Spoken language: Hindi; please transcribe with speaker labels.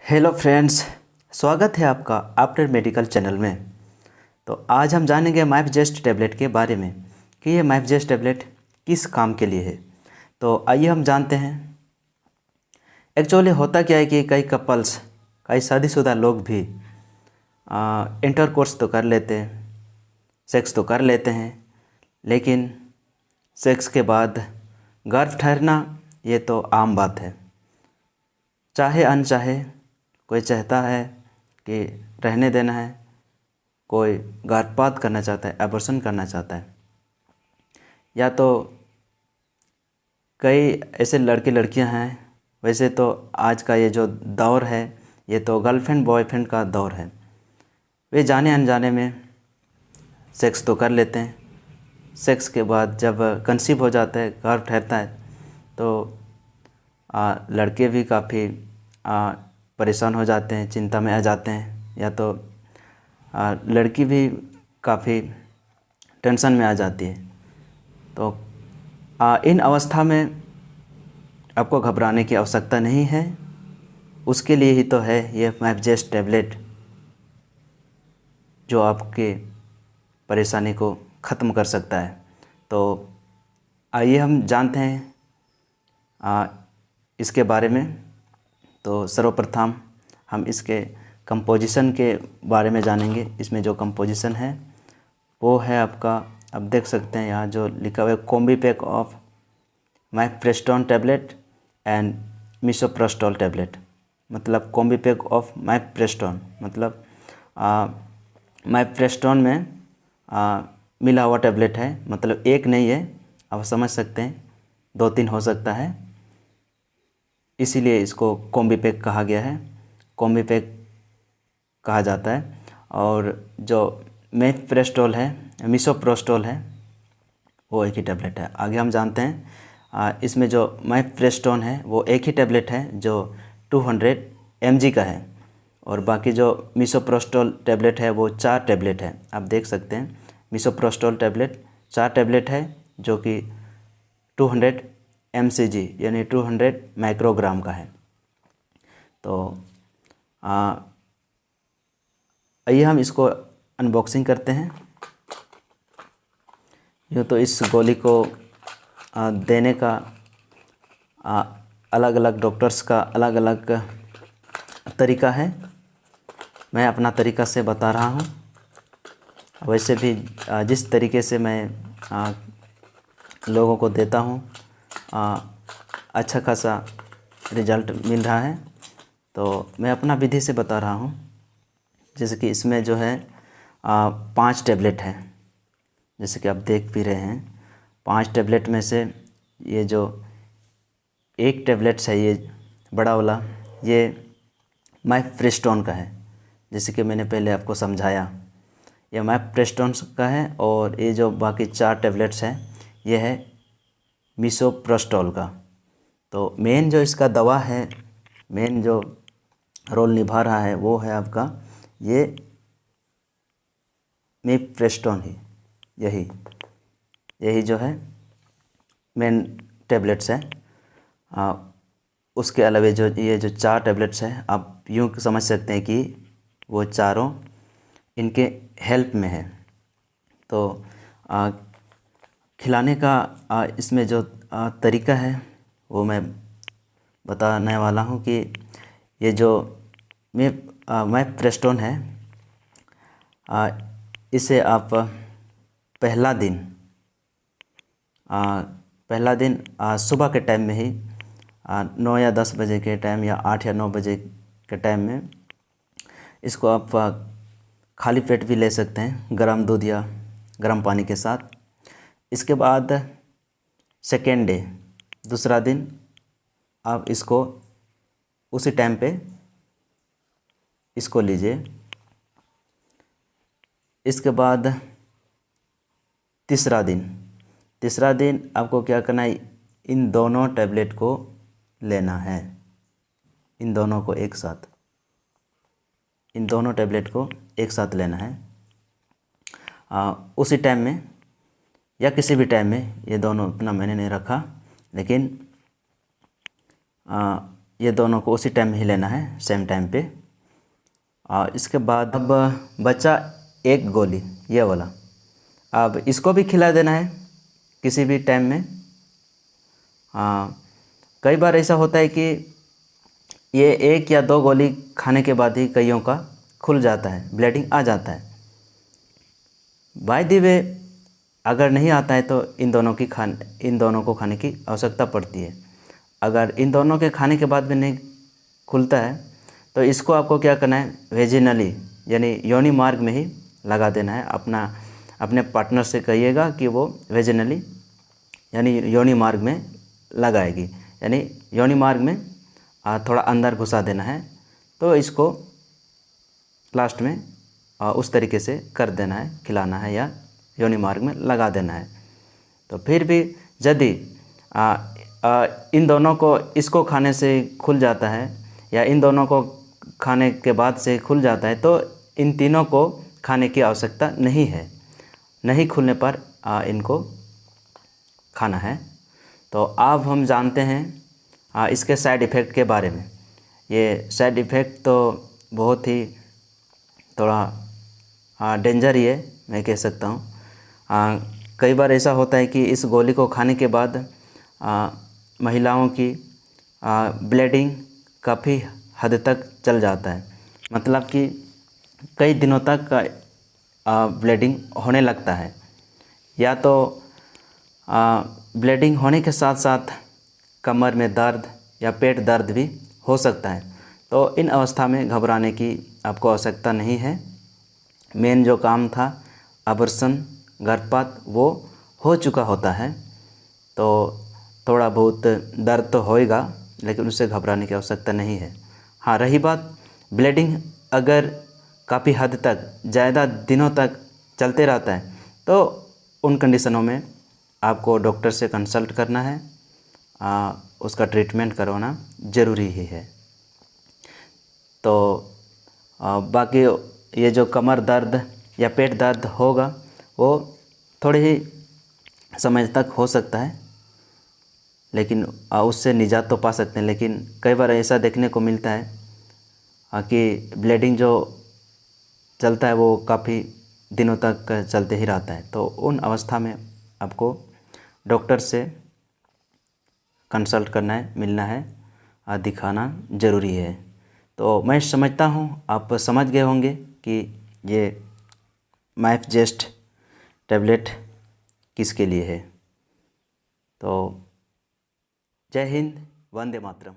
Speaker 1: हेलो फ्रेंड्स, स्वागत है आपका आफ्टर मेडिकल चैनल में। तो आज हम जानेंगे माइफजेस्ट टैबलेट के बारे में कि ये माइफजेस्ट टैबलेट किस काम के लिए है। तो आइए हम जानते हैं। एक्चुअली होता क्या है कि कई कपल्स, कई शादीशुदा लोग भी इंटरकोर्स तो कर लेते हैं, सेक्स तो कर लेते हैं, लेकिन सेक्स के बाद गर्भ ठहरना ये तो आम बात है। चाहे अनचाहे कोई चाहता है कि रहने देना है, कोई गर्भपात करना चाहता है, एबॉर्शन करना चाहता है, या तो कई ऐसे लड़के लड़कियां हैं। वैसे तो आज का ये जो दौर है ये तो गर्लफ्रेंड बॉयफ्रेंड का दौर है। वे जाने अनजाने में सेक्स तो कर लेते हैं। सेक्स के बाद जब कंसीव हो जाता है, गर्भ ठहरता है, तो लड़के भी काफ़ी परेशान हो जाते हैं, चिंता में आ जाते हैं, या तो लड़की भी काफ़ी टेंशन में आ जाती है। तो इन अवस्था में आपको घबराने की आवश्यकता नहीं है। उसके लिए ही तो है ये माइफजेस्ट टैबलेट, जो आपके परेशानी को ख़त्म कर सकता है। तो आइए हम जानते हैं इसके बारे में। तो सर्वप्रथम हम इसके कंपोजिशन के बारे में जानेंगे। इसमें जो कंपोजिशन है वो है आपका, आप देख सकते हैं यहाँ जो लिखा हुआ है, combipack of mifepristone tablet and misoprostol tablet. मतलब कॉम्बीपैक ऑफ माइफप्रेस्टोन मतलब माइफप्रेस्टोन में मिला हुआ टैबलेट है। मतलब एक नहीं है, आप समझ सकते हैं, 2-3 हो सकता है, इसीलिए इसको कॉम्बीपैक कहा गया है, कॉम्बीपैक कहा जाता है। और जो मिसोप्रोस्टोल है वो एक ही टैबलेट है। आगे हम जानते हैं इसमें जो माइफप्रेस्टोन है वो एक ही टैबलेट है जो 200 mg का है, और बाकी जो मिसोप्रोस्टोल टैबलेट है वो 4 टैबलेट है। आप देख सकते हैं मिसोप्रोस्टोल टैबलेट 4 टैबलेट है जो कि 200 mcg यानी 200 माइक्रोग्राम का है। तो आइए हम इसको अनबॉक्सिंग करते हैं। यूँ तो इस गोली को देने का अलग अलग डॉक्टर्स का अलग अलग तरीका है। मैं अपना तरीका से बता रहा हूँ। वैसे भी जिस तरीके से मैं लोगों को देता हूँ अच्छा खासा रिज़ल्ट मिल रहा है। तो मैं अपना विधि से बता रहा हूँ। जैसे कि इसमें जो है 5 टैबलेट है, जैसे कि आप देख भी रहे हैं। 5 टैबलेट में से ये जो एक टैबलेट्स है, ये बड़ा वाला, ये माइफप्रेस्टोन का है। जैसे कि मैंने पहले आपको समझाया, ये माइफप्रेस्टोन का है। और ये जो बाकी 4 टैबलेट्स हैं ये है मिसोप्रोस्टोल का। तो मेन जो इसका दवा है, मेन जो रोल निभा रहा है वो है आपका ये मिसोप्रोस्टोन ही, यही जो है मेन टैबलेट्स है। उसके अलावा जो ये जो 4 टैबलेट्स हैं, आप यूँ समझ सकते हैं कि वो चारों इनके हेल्प में है। तो खिलाने का इसमें जो तरीका है वो मैं बताने वाला हूँ कि ये जो माइफप्रेस्टोन है, इसे आप पहला दिन सुबह के टाइम में ही 9 या 10 बजे के टाइम, या 8 या 9 बजे के टाइम में इसको आप खाली पेट भी ले सकते हैं, गर्म दूध या गर्म पानी के साथ। इसके बाद सेकेंड डे, दूसरा दिन, आप इसको उसी टाइम पे इसको लीजिए। इसके बाद तीसरा दिन आपको क्या करना है, इन दोनों टैबलेट को लेना है, इन दोनों टैबलेट को एक साथ लेना है उसी टाइम में या किसी भी टाइम में। ये दोनों अपना मैंने नहीं रखा, लेकिन ये दोनों को उसी टाइम ही लेना है, सेम टाइम पे। और इसके बाद अब बचा एक गोली, ये वाला। अब इसको भी खिला देना है किसी भी टाइम में। कई बार ऐसा होता है कि ये 1 या 2 गोली खाने के बाद ही कईयों का खुल जाता है, ब्लीडिंग आ जाता है। बाय द वे अगर नहीं आता है तो इन दोनों को खाने की आवश्यकता पड़ती है। अगर इन दोनों के खाने के बाद भी नहीं खुलता है तो इसको आपको क्या करना है, वेजिनली यानी योनि मार्ग में ही लगा देना है। अपने पार्टनर से कहिएगा कि वो वेजिनली यानी योनि मार्ग में लगाएगी, यानी योनि मार्ग में थोड़ा अंदर घुसा देना है। तो इसको लास्ट में उस तरीके से कर देना है, खिलाना है या योनि मार्ग में लगा देना है। तो फिर भी यदि इन दोनों को इसको खाने से खुल जाता है या इन दोनों को खाने के बाद से खुल जाता है तो इन तीनों को खाने की आवश्यकता नहीं है। नहीं खुलने पर इनको खाना है। तो अब हम जानते हैं इसके साइड इफ़ेक्ट के बारे में। ये साइड इफ़ेक्ट तो बहुत ही थोड़ा डेंजर ही है, मैं कह सकता हूँ। कई बार ऐसा होता है कि इस गोली को खाने के बाद महिलाओं की ब्लीडिंग काफ़ी हद तक चल जाता है। मतलब कि कई दिनों तक ब्लीडिंग होने लगता है, या तो ब्लीडिंग होने के साथ साथ कमर में दर्द या पेट दर्द भी हो सकता है। तो इन अवस्था में घबराने की आपको आवश्यकता नहीं है। मेन जो काम था अबॉर्शन, गर्भपात, वो हो चुका होता है। तो थोड़ा बहुत दर्द तो होएगा, लेकिन उससे घबराने की आवश्यकता नहीं है। हाँ, रही बात ब्लीडिंग अगर काफ़ी हद तक ज़्यादा दिनों तक चलते रहता है तो उन कंडीशनों में आपको डॉक्टर से कंसल्ट करना है, उसका ट्रीटमेंट करवाना ज़रूरी ही है। तो बाकी ये जो कमर दर्द या पेट दर्द होगा वो थोड़े ही समय तक हो सकता है, लेकिन उससे निजात तो पा सकते हैं। लेकिन कई बार ऐसा देखने को मिलता है कि ब्लीडिंग जो चलता है वो काफ़ी दिनों तक चलते ही रहता है। तो उन अवस्था में आपको डॉक्टर से कंसल्ट करना है, मिलना है, दिखाना ज़रूरी है। तो मैं समझता हूँ आप समझ गए होंगे कि ये माइफजेस्ट टैबलेट किसके लिए है। तो जय हिंद, वंदे मातरम।